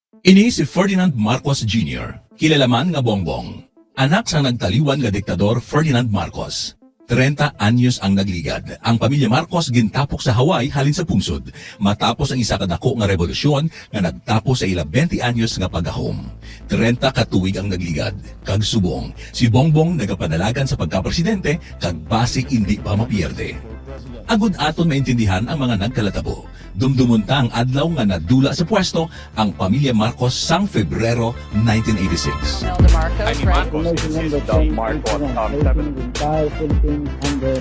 Ini si Ferdinand Marcos Jr., kilalaman nga Bongbong. Anak sa nagtaliwan nga diktador Ferdinand Marcos. 30 anyos ang nagligad. Ang pamilya Marcos gintapok sa Hawaii halin sa pungsod, matapos ang isa kadako nga revolusyon nga nagtapos sa ila 20 anyos nga pagahom. 30 katuig ang nagligad. Kag subong, si Bongbong nagapadalagan sa pagkapresidente kag base hindi pa mapierde. Agud aton maintindihan ang mga nagkalatabo. Dumdumunta ang adlaw nga nadula sa pwesto ang pamilya Marcos sang Febrero 1986. Imelda Marcos, Jaime right? Marcos, this is the Marcos, 7.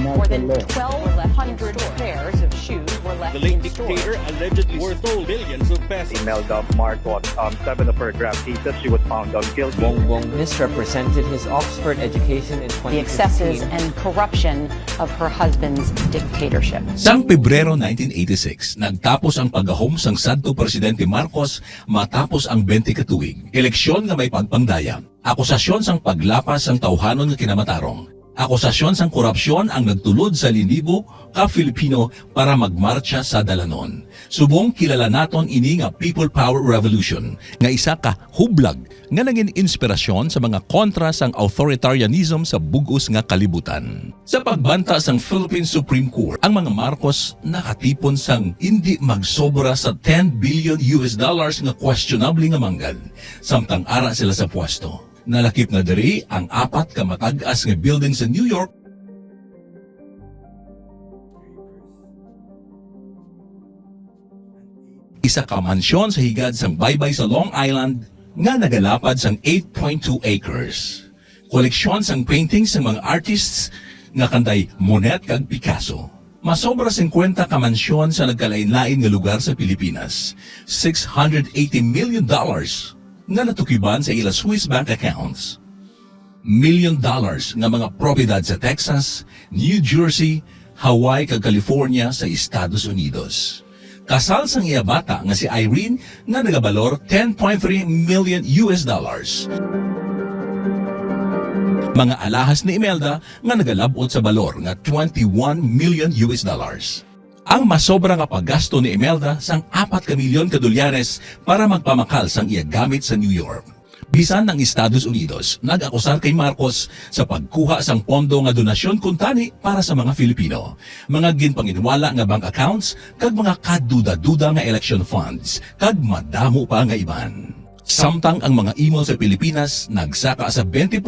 More than 1,200 pairs of shoes were left The late in stores. dictator allegedly stole millions of pesos. Imelda Marcos, 7 of her grab cases, she was found guilty. Bongbong misrepresented his Oxford education in The excesses 2016. and corruption of her husband's dictatorship. Sang Pebrero 1986, nagtapos ang pagahom sang sadto Presidente Marcos matapos ang 20 katuig. Eleksyon nga may pagpangdaya. Akusasyon sang paglapas sang tawhanon nga kinamatarong. Akusasyon sang korupsyon ang nagtulod sa linibo ka Filipino para magmarcha sa dalanon. Subong kilala naton ini nga People Power Revolution nga isa ka hublag nga naging inspirasyon sa mga kontra sang authoritarianism sa bugos nga kalibutan. Sa pagbanta sang Philippine Supreme Court, ang mga Marcos nakatipon sang hindi magsobra sa 10 billion US dollars nga questionable nga manggad. Samtang ara sila sa pwesto. Nalakip na diri ang 4 ka matag-as nga building sa New York. Isa ka mansyon sa higad sang baybay sa Long Island nga nagalapad sang 8.2 acres. Koleksyon sang paintings sang mga artists nga kanday Monet kag Picasso. Masobra 50 ka mansyon sa nagkalain-lain nga lugar sa Pilipinas. $680 million nga natukiban sa ila Swiss bank accounts. $1 million nga mga propiedad sa Texas, New Jersey, Hawaii kag California sa Estados Unidos. Kasal sang iya bata nga si Irene nga nagabalor 10.3 million US dollars. Mga alahas ni Imelda nga nagalabot sa balor nga 21 million US dollars. Ang masobra nga paggasto ni Imelda sang 4 ka milyon ka dolyares para magpamakal sang iya gamit sa New York. Bisan ng Estados Unidos, nag-akusar kay Marcos sa pagkuha sang pondo nga donasyon kuntani para sa mga Filipino, mga ginpanginwala nga bank accounts, kag mga kaduda-duda nga election funds, kag madamo pa nga iban. Samtang ang mga email sa Pilipinas nagsaka sa 20%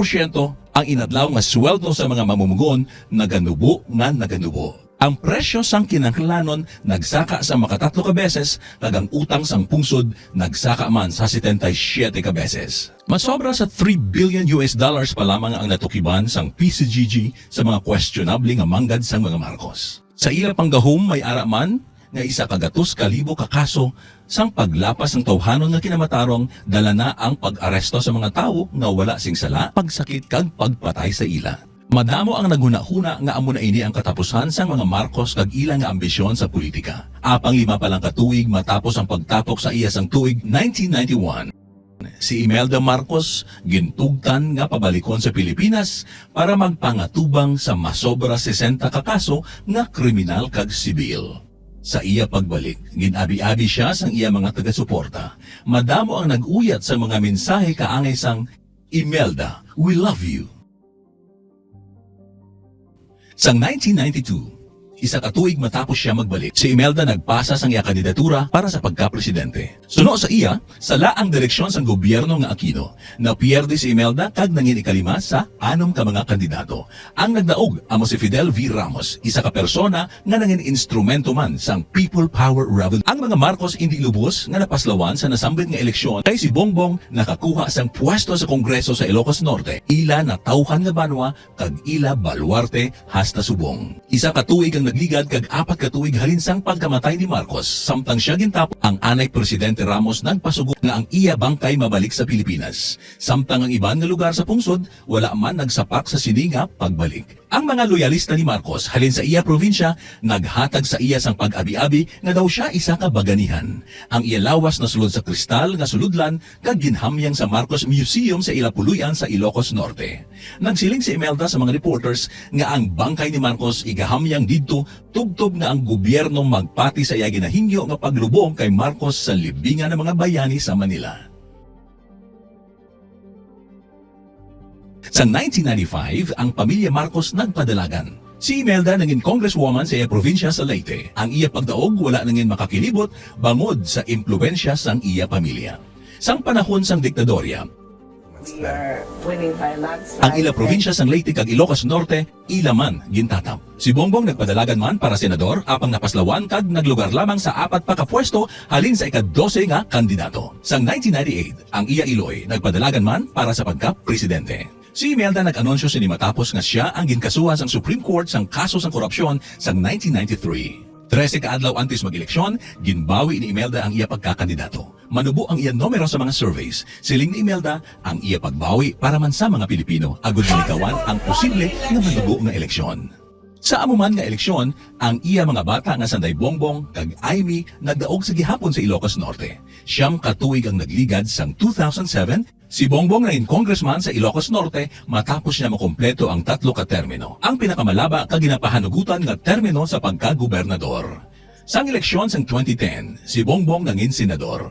ang inadlaw nga sweldo sa mga mamumugon naganubo nga naganubo. Ang presyo sang kinahanglanon nagsaka sa makatatlo ka beses kag ang utang sang pungsod nagsaka man sa 77 ka beses. Masobra sa 3 billion US dollars pa lamang ang natukiban sang PCGG sa mga questionable nga manggad sang mga Marcos. Sa ila panggahom may araman nga isa kagatos kalibo ka kaso sang paglapas ng tawhanon nga kinamatarong dala na ang pag-aresto sa mga tawo nga wala sing sala, pagsakit kag pagpatay sa ila. Madamo ang naghuna-huna nga amo na ini ang katapusan sang mga Marcos kag ila nga ambisyon sa politika. Apang 5 pa lang katuig matapos ang pagtapok sa iya sang tuig 1991. Si Imelda Marcos gintugtan nga pabalikon sa Pilipinas para magpangatubang sa masobra 60 ka kaso nga kriminal kag sibil. Sa iya pagbalik, ginabi-abi siya sang iya mga taga-suporta. Madamo ang nag-uyat sa mga mensahe kaangay sang Imelda, we love you. Sang 1992, isa katuig matapos siya magbalik, si Imelda nagpasa sang iya kandidatura para sa pagka-presidente. Suno sa iya, sala ang direksyon sang gobyerno nga Aquino. Napierde si Imelda kag nangin ikalima sa 6 ka mga kandidato. Ang nagdaog amo si Fidel V. Ramos, isa ka persona nga nangin instrumento man sang People Power Revolution. Ang mga Marcos hindi lubos nga napaslawan sa nasambit nga eleksyon kay si Bongbong nakakuha sang pwesto sa Kongreso sa Ilocos Norte. Ila natawhan nga banwa kag ila baluarte hasta subong. Isa katuig ang nagligad kag 4 katuig halin sang pagkamatay ni Marcos. Samtang siya gintapos, ang anay Presidente Ramos nagpasugo nga ang iya bangkay mabalik sa Pilipinas. Samtang ang iban nga lugar sa pungsod, wala man nagsapak sa sininga pagbalik. Ang mga loyalista ni Marcos halin sa iya probinsya naghatag sa iya sang pag-abi-abi nga daw siya isa ka baganihan. Ang iya lawas na sulod sa kristal nga suludlan kag ginhamyang sa Marcos Museum sa Ilapuluyan sa Ilocos Norte. Nagsiling si Imelda sa mga reporters nga ang bangkay ni Marcos igahamyang didto tugtob nga ang gobyerno magpati sa iya ginahingyo nga paglubong kay Marcos sa libingan ng mga bayani sa Manila. Sa 1995, ang pamilya Marcos nagpadalagan. Si Imelda naging congresswoman sa iya probinsya sa Leyte. Ang iya pagdaog wala nangin makakilibot bangod sa impluwensya sang iya pamilya. Sang panahon sang diktadorya, We are winning by landslide. ang ila probinsya sang Leyte kag Ilocos Norte ilaman gintatap. Si Bongbong nagpadalagan man para senador apang napaslawan kag naglugar lamang sa 4 pa ka pwesto halin sa ika-12 nga kandidato. Sang 1998, ang iya Iloy nagpadalagan man para sa pagka-presidente. Si Imelda nag-anunsyo sini matapos nga siya ang ginkasuhan sang Supreme Court sang kaso sang korupsyon sang 1993. 13 kaadlaw antes mag-eleksyon, ginbawi ni Imelda ang iya pagkakandidato. Manubo ang iya numero sa mga surveys. Siling ni Imelda ang iya pagbawi para man sa mga Pilipino agud malikawan ang posible nga manubo nga eleksyon. Sa amuman nga eleksyon, ang iya mga bata nga sanday Bongbong kag Aimee nagdaog sa gihapon sa Ilocos Norte. Siyam katuig ang nagligad sang 2007. Si Bongbong naging congressman sa Ilocos Norte matapos niya makompleto ang 3 ka termino. Ang pinakamalaba kag ginapahanugutan nga termino sa pagka-gobernador. Sang eleksyon sang 2010, si Bongbong naging senador.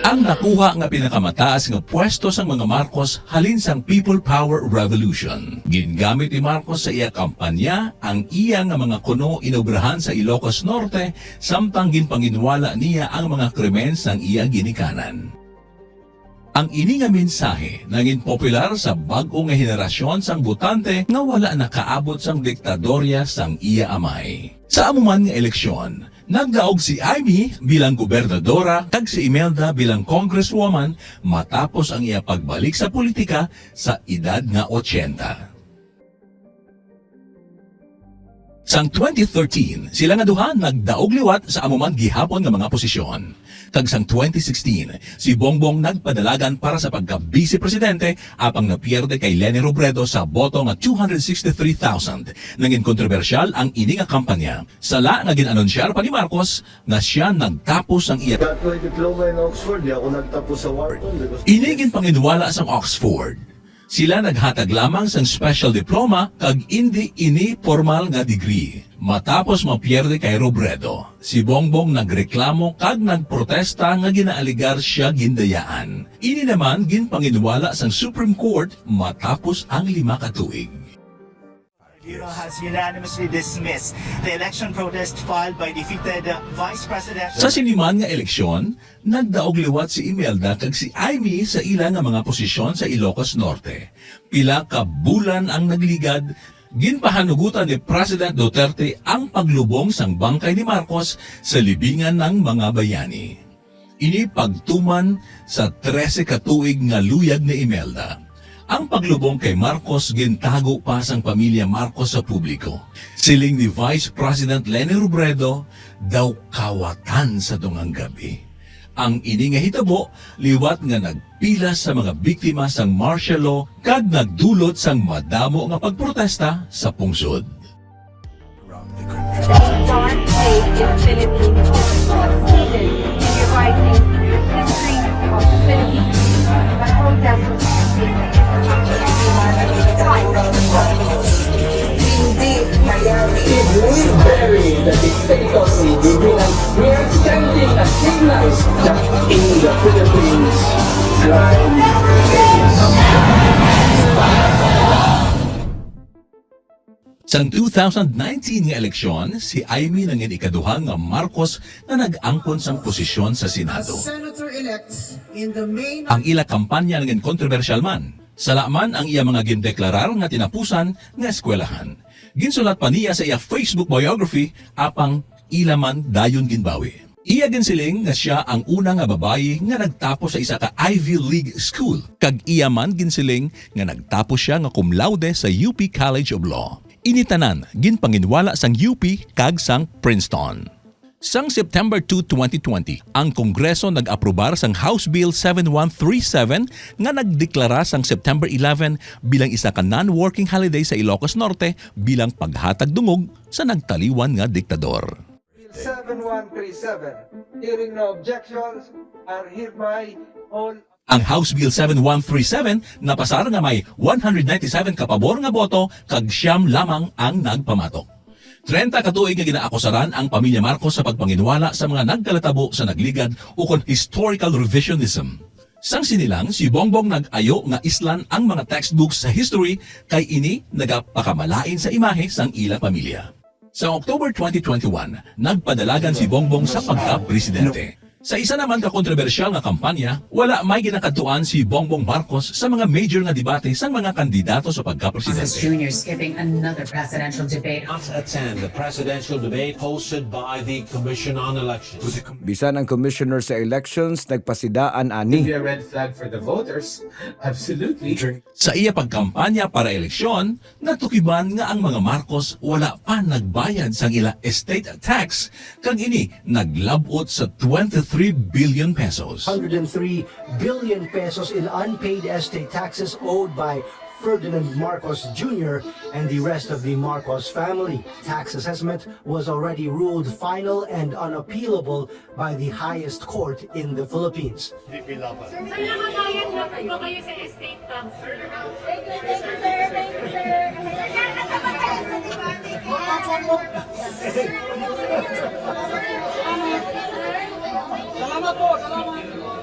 Ang nakuha nga pinakamataas nga pwesto sang mga Marcos halin sang People Power Revolution. Gingamit ni Marcos sa iya kampanya ang iya nga mga kuno inobrahan sa Ilocos Norte samtang ginpanginwala niya ang mga krimen sang iya ginikanan. Ang ini nga mensahe naging popular sa bag-o nga henerasyon sang botante nga wala nakaabot sang diktadorya sang iya amay. Sa amuman nga eleksyon, nagdaog si Aimee bilang gobernadora kag si Imelda bilang congresswoman matapos ang iya pagbalik sa politika sa edad nga 80. Sang 2013, sila nga duha nagdaog liwat sa amuman gihapon nga mga posisyon. Kag sang 2016, si Bongbong nagpadalagan para sa pagka-vice presidente apang napierde kay Leni Robredo sa boto nga 263,000. Naging kontrobersyal ang ini nga kampanya. Sala nga ginanonsyar pa ni Marcos na siya nagtapos ang iya. Got my diploma in Oxford, di ako nagtapos sa Wharton. because- Inigin panginwala sang Oxford. Sila naghatag lamang sang special diploma kag hindi ini formal nga degree. Matapos mapierde kay Robredo, si Bongbong nagreklamo kag nagprotesta nga ginaaligar siya gindayaan. Ini naman ginpanginwala sang Supreme Court matapos ang 5 ka tuig. Bureau has unanimously dismissed the election protest filed by defeated Vice President. Sa siniman nga eleksyon, nagdaog liwat si Imelda kag si Aimee sa ilang nga mga posisyon sa Ilocos Norte. Pila ka bulan ang nagligad, ginpahanugutan ni President Duterte ang paglubong sang bangkay ni Marcos sa libingan ng mga bayani. Ini pagtuman sa 13 ka tuig nga luyag ni Imelda. Ang paglubong kay Marcos gintago pa sang pamilya Marcos sa publiko. Siling ni Vice President Leni Robredo daw kawatan sa dungang gabi. Ang ini nga hitabo liwat nga nagpila sa mga biktima sang martial law kag nagdulot sang madamo nga pagprotesta sa pungsod. dark age in Philippines succeeded in revising the history of the Philippines. The protesters succeeded in Hindi nangyari. We bury the dictatorship because we are sending a signal that in the Philippines, crime Sa 2019 nga eleksyon, si Aimee nangin ikaduhang nga Marcos na nag-angkon sang posisyon sa Senado. Senator-elect in the main Ang ila kampanya nangin kontrobersyal man. Salaman ang iya mga gindeklarar nga tinapusan nga eskwelahan. Ginsulat pa niya sa iya Facebook biography apang ilaman dayon ginbawi. Iya ginsiling nga siya ang una nga babayi nga nagtapos sa isa ka Ivy League school. Kag iya man ginsiling nga nagtapos siya nga cum laude sa UP College of Law. Initanan ginpanginwala sang UP kag sang Princeton. Sang September 2, 2020, ang Kongreso nag-aprobar sang House Bill 7137 nga nagdeklara sang September 11 bilang isa ka non-working holiday sa Ilocos Norte bilang paghatag dungog sa nagtaliwan nga diktador. 7137. Hearing no objections are hereby all Ang House Bill 7137 napasar nga may 197 kapabor nga boto kag siyam lamang ang nagpamatok. 30 katuig nga ginaakusaran ang pamilya Marcos sa pagpanginwala sa mga nagkalatabo sa nagligad ukon historical revisionism. Sang sinilang, si Bongbong nag-ayo nga islan ang mga textbooks sa history kay ini nagapakamalain sa imahe sang ilang pamilya. Sa October 2021, nagpadalagan si Bongbong sa pagka-presidente. Sa isa naman ka-kontrobersyal nga kampanya, wala may ginakatuan si Bongbong Marcos sa mga major nga debate sang mga kandidato sa pagka-presidente. Jr. skipping another presidential debate. Not attend the presidential debate hosted by the Commission on Elections. Bisan ang commissioner sa elections nagpasidaan ani. A red flag for the voters. Absolutely. Sa iya pagkampanya para eleksyon, natukiban nga ang mga Marcos wala pa nagbayad sang ila estate tax kag ini naglabot sa 23 billion pesos. 103 billion pesos in unpaid estate taxes owed by Ferdinand Marcos Jr. and the rest of the Marcos family. Tax assessment was already ruled final and unappealable by the highest court in the Philippines.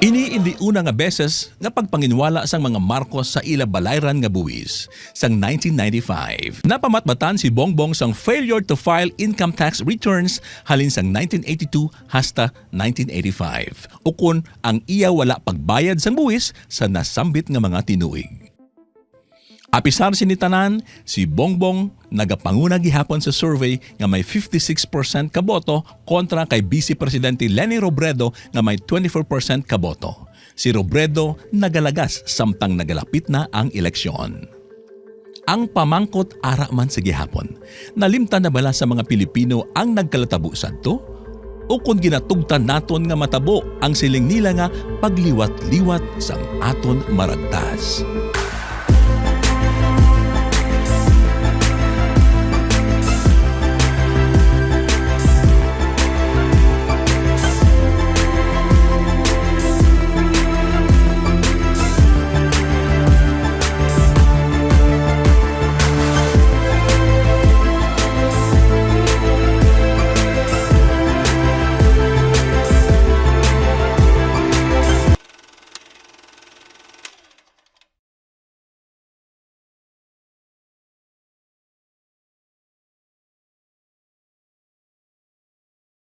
Ini hindi una nga beses nga pagpanginwala sang mga Marcos sa ila balayran nga buwis. Sang 1995, napamatbatan si Bongbong sang failure to file income tax returns halin sang 1982 hasta 1985. Ukon ang iya wala pagbayad sang buwis sa nasambit nga mga tinuig. Apisar sinitanan, si Bongbong nagapanguna gihapon sa survey nga may 56% kaboto kontra kay Vice Presidente Leni Robredo nga may 24% kaboto. Si Robredo nagalagas samtang nagalapit na ang eleksyon. Ang pamangkot ara man sa gihapon. Nalimtan na bala sa mga Pilipino ang nagkalatabo sadto? O kung ginatugtan naton nga matabo ang siling nila nga pagliwat-liwat sang aton maragtas.